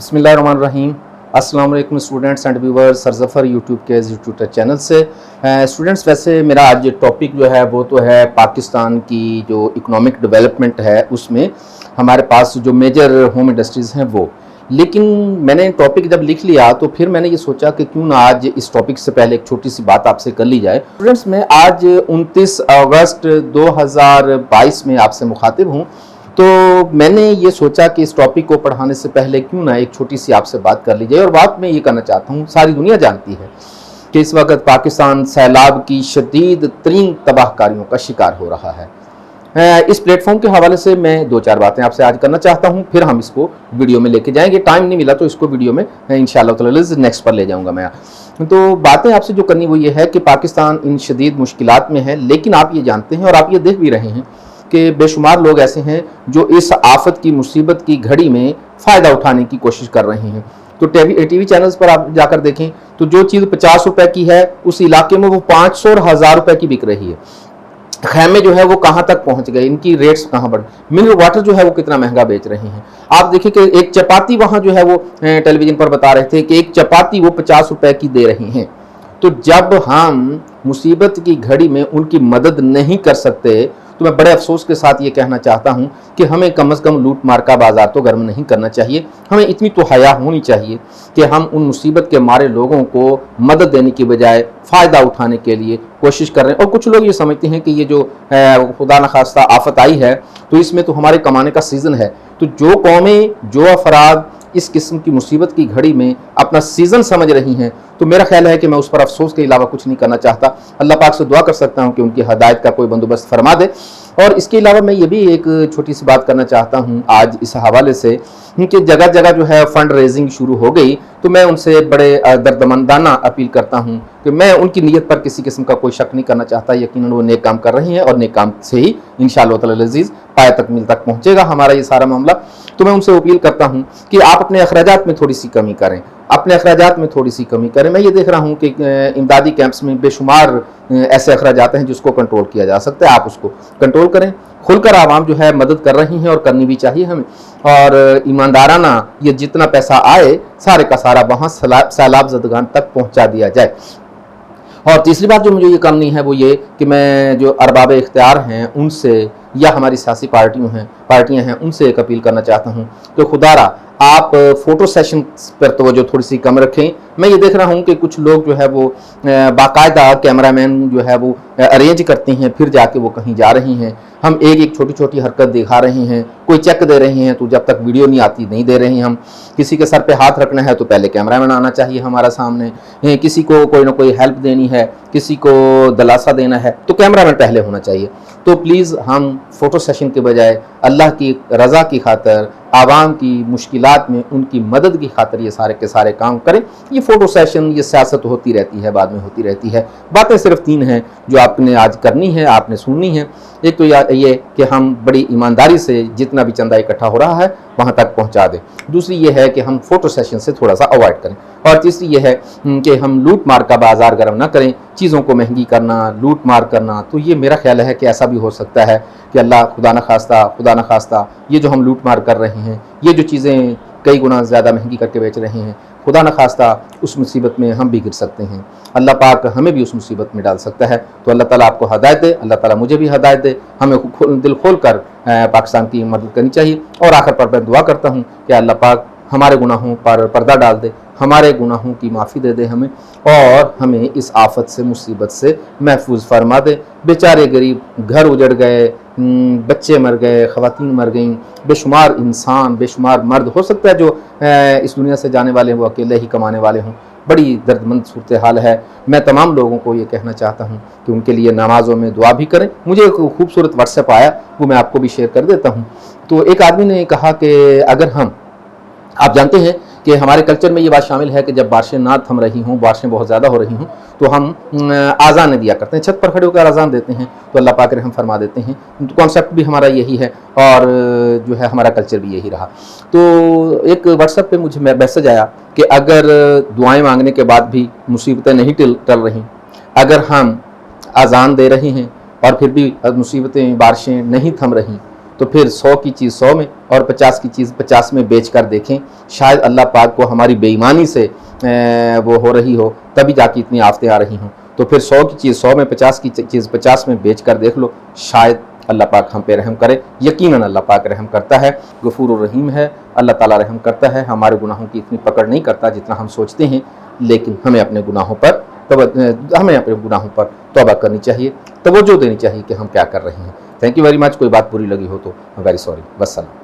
बिस्मिल्लाहिर्रहमानिर्रहीम। अस्सलाम वालेकुम स्टूडेंट्स एंड व्यूवर्स, सरजफर यूट्यूब के यूट्यूब चैनल से। स्टूडेंट्स, वैसे मेरा आज टॉपिक जो है वो तो है पाकिस्तान की जो इकोनॉमिक डेवलपमेंट है, उसमें हमारे पास जो मेजर होम इंडस्ट्रीज़ हैं वो। लेकिन मैंने टॉपिक जब लिख लिया तो फिर मैंने ये सोचा कि क्यों ना आज इस टॉपिक से पहले एक छोटी सी बात आपसे कर ली जाए। स्टूडेंट्स, मैं आज 29 अगस्त 2022 में आपसे मुखातिब हूँ, तो मैंने ये सोचा कि इस टॉपिक को पढ़ाने से पहले क्यों ना एक छोटी सी आपसे बात कर ली जाए। और बात मैं ये करना चाहता हूँ, सारी दुनिया जानती है कि इस वक्त पाकिस्तान सैलाब की शदीद तरीन तबाहकारियों का शिकार हो रहा है। इस प्लेटफॉर्म के हवाले से मैं दो चार बातें आपसे आज करना चाहता हूँ, फिर हम इसको वीडियो में लेके जाएंगे। टाइम नहीं मिला तो इसको वीडियो में इंशाअल्लाह ताला नेक्स्ट पर ले जाऊँगा मैं। तो बातें आपसे जो करनी वो ये है कि पाकिस्तान इन शदीद मुश्किलात में है, लेकिन आप ये जानते हैं और आप ये देख भी रहे हैं कि बेशुमार लोग ऐसे हैं जो इस आफत की मुसीबत की घड़ी में फ़ायदा उठाने की कोशिश कर रहे हैं। तो टीवी चैनल्स पर आप जाकर देखें तो जो चीज़ 50 रुपए की है उस इलाके में वो 500 और 1000 रुपए की बिक रही है। खैमे जो है वो कहाँ तक पहुँच गए, इनकी रेट्स कहाँ बढ़, मिनरल वाटर जो है वो कितना महंगा बेच रहे हैं। आप देखिए कि एक चपाती वहाँ जो है वो टेलीविज़न पर बता रहे थे कि एक चपाती वो 50 रुपए की दे रही हैं। तो जब हम मुसीबत की घड़ी में उनकी मदद नहीं कर सकते तो मैं बड़े अफसोस के साथ ये कहना चाहता हूँ कि हमें कम से कम लूट मार का बाजार तो गर्म नहीं करना चाहिए। हमें इतनी तो हया होनी चाहिए कि हम उन मुसीबत के मारे लोगों को मदद देने की बजाय फ़ायदा उठाने के लिए कोशिश कर रहे हैं। और कुछ लोग ये समझते हैं कि ये जो खुदा न खास्ता आफत आई है तो इसमें तो हमारे कमाने का सीज़न है। तो जो कौमें, जो अफराद इस किस्म की मुसीबत की घड़ी में अपना सीज़न समझ रही हैं, तो मेरा ख्याल है कि मैं उस पर अफसोस के अलावा कुछ नहीं करना चाहता। अल्लाह पाक से दुआ कर सकता हूं कि उनकी हदायत का कोई बंदोबस्त फरमा दे। और इसके अलावा मैं ये भी एक छोटी सी बात करना चाहता हूं आज इस हवाले से कि जगह जगह जो है फ़ंड रेजिंग शुरू हो गई, तो मैं उनसे बड़े दर्दमंदाना अपील करता हूं कि मैं उनकी नीयत पर किसी किस्म का कोई शक नहीं करना चाहता। यकीनन वो नेक काम कर रही हैं और नेक काम से ही इंशाअल्लाह ताला अज़ीज़ पाया तकमील तक पहुँचेगा हमारा ये सारा मामला। तो मैं उनसे अपील करता हूँ कि आप अपने अखराजात में थोड़ी सी कमी करें, अपने अखराजात में थोड़ी सी कमी करें। मैं ये देख रहा हूँ कि इमदादी कैंप्स में बेशुमार ऐसे अखराजात हैं जिसको कंट्रोल किया जा सकता है। आप उसको कंट्रोल करें। खुलकर आवाम जो है मदद कर रही हैं और करनी भी चाहिए हमें। और ईमानदाराना ये जितना पैसा आए सारे का सारा वहाँ सैलाब ज़दगान तक पहुँचा दिया जाए। और तीसरी बात जो मुझे ये करनी है वो ये कि मैं जो अरबाब इख्तियार हैं उनसे या हमारी सियासी पार्टियां हैं उनसे एक अपील करना चाहता हूँ कि खुदारा आप फ़ोटो सेशन पर तवज्जो थोड़ी सी कम रखें। मैं ये देख रहा हूँ कि कुछ लोग जो है वो बाकायदा कैमरामैन जो है वो अरेंज करते हैं, फिर जाके वो कहीं जा रही हैं। हम एक एक छोटी छोटी हरकत दिखा रहे हैं, कोई चेक दे रहे हैं तो जब तक वीडियो नहीं आती नहीं दे रहे हैं। हम किसी के सर पे हाथ रखना है तो पहले कैमरामैन आना चाहिए हमारा सामने, किसी को कोई ना कोई हेल्प देनी है, किसी को दिलासा देना है तो कैमरामैन पहले होना चाहिए। तो प्लीज़ हम फ़ोटो सेशन के बजाय अल्लाह की रज़ा की खातर, आवाम की मुश्किलात में उनकी मदद की खातर ये सारे के सारे काम करें। ये फ़ोटो सेशन, ये सियासत होती रहती है, बाद में होती रहती है। बातें सिर्फ तीन हैं जो आपने आज करनी है, आपने सुननी है। एक तो ये कि हम बड़ी ईमानदारी से जितना भी चंदा इकट्ठा हो रहा है वहाँ तक पहुँचा दें। दूसरी ये है कि हम फ़ोटो सेशन से थोड़ा सा अवॉइड करें। और तीसरी ये है कि हम लूट मार का बाजार गर्म ना करें, चीज़ों को महंगी करना, लूट मार करना। तो ये मेरा ख्याल है कि ऐसा भी हो सकता है कि अल्लाह खुदा न खास्ता ये जो हम लूट मार कर रहे हैं, ये जो चीज़ें कई गुना ज़्यादा महंगी करके बेच रहे हैं, खुदा न खास्ता उस मुसीबत में हम भी गिर सकते हैं। अल्लाह पाक हमें भी उस मुसीबत में डाल सकता है। तो अल्लाह ताला आपको हदायत दे, अल्लाह ताला मुझे भी हदायत दे। हमें दिल खोल कर पाकिस्तान की मदद करनी चाहिए। और आखिर पर मैं दुआ करता हूँ कि अल्लाह पाक हमारे गुनाहों पर पर्दा डाल दे, हमारे गुनाहों की माफ़ी दे दे हमें, और हमें इस आफत से, मुसीबत से महफूज फरमा दे। बेचारे गरीब घर उजड़ गए, बच्चे मर गए, ख़वातीन मर गईं, बेशुमार इंसान, बेशुमार मर्द हो सकता है जो इस दुनिया से जाने वाले वो अकेले ही कमाने वाले हों। बड़ी दर्दमंद सूरत हाल है। मैं तमाम लोगों को ये कहना चाहता हूँ कि उनके लिए नमाज़ों में दुआ भी करें। मुझे एक खूबसूरत व्हाट्सएप आया, वो मैं आपको भी शेयर कर देता हूँ। तो एक आदमी ने कहा कि अगर हम, आप जानते हैं कि हमारे कल्चर में ये बात शामिल है कि जब बारिशें ना थम रही हों, बारिशें बहुत ज़्यादा हो रही हों, तो हम आज़ान दिया करते हैं, छत पर खड़े होकर आज़ान देते हैं, तो अल्लाह पाक रहम फरमा देते हैं। तो कॉन्सेप्ट भी हमारा यही है और जो है हमारा कल्चर भी यही रहा। तो एक व्हाट्सएप पे मुझे मैसेज आया कि अगर दुआएं मांगने के बाद भी मुसीबतें नहीं टल रही, अगर हम आज़ान दे रहे हैं और फिर भी मुसीबतें, बारिशें नहीं थम रही, تو پھر 100 کی چیز 100 میں اور 50 کی چیز 50 میں بیچ کر دیکھیں، شاید اللہ پاک کو ہماری بے ایمانی سے وہ ہو رہی ہو، تبھی جا کے اتنی آفتیں آ رہی ہوں۔ تو پھر 100 کی چیز 100 میں، 50 کی چیز 50 میں بیچ کر دیکھ لو، شاید اللہ پاک ہم پہ رحم کرے۔ یقیناً اللہ پاک رحم کرتا ہے، غفور الرحیم ہے، اللہ تعالیٰ رحم کرتا ہے، ہمارے گناہوں کی اتنی پکڑ نہیں کرتا جتنا ہم سوچتے ہیں، لیکن ہمیں اپنے گناہوں پر توبہ کرنی چاہیے، توجہ دینی چاہیے کہ ہم کیا کر رہے ہیں۔ Thank you very much. کوئی بات بری لگی ہو تو ویری سوری، والسلام۔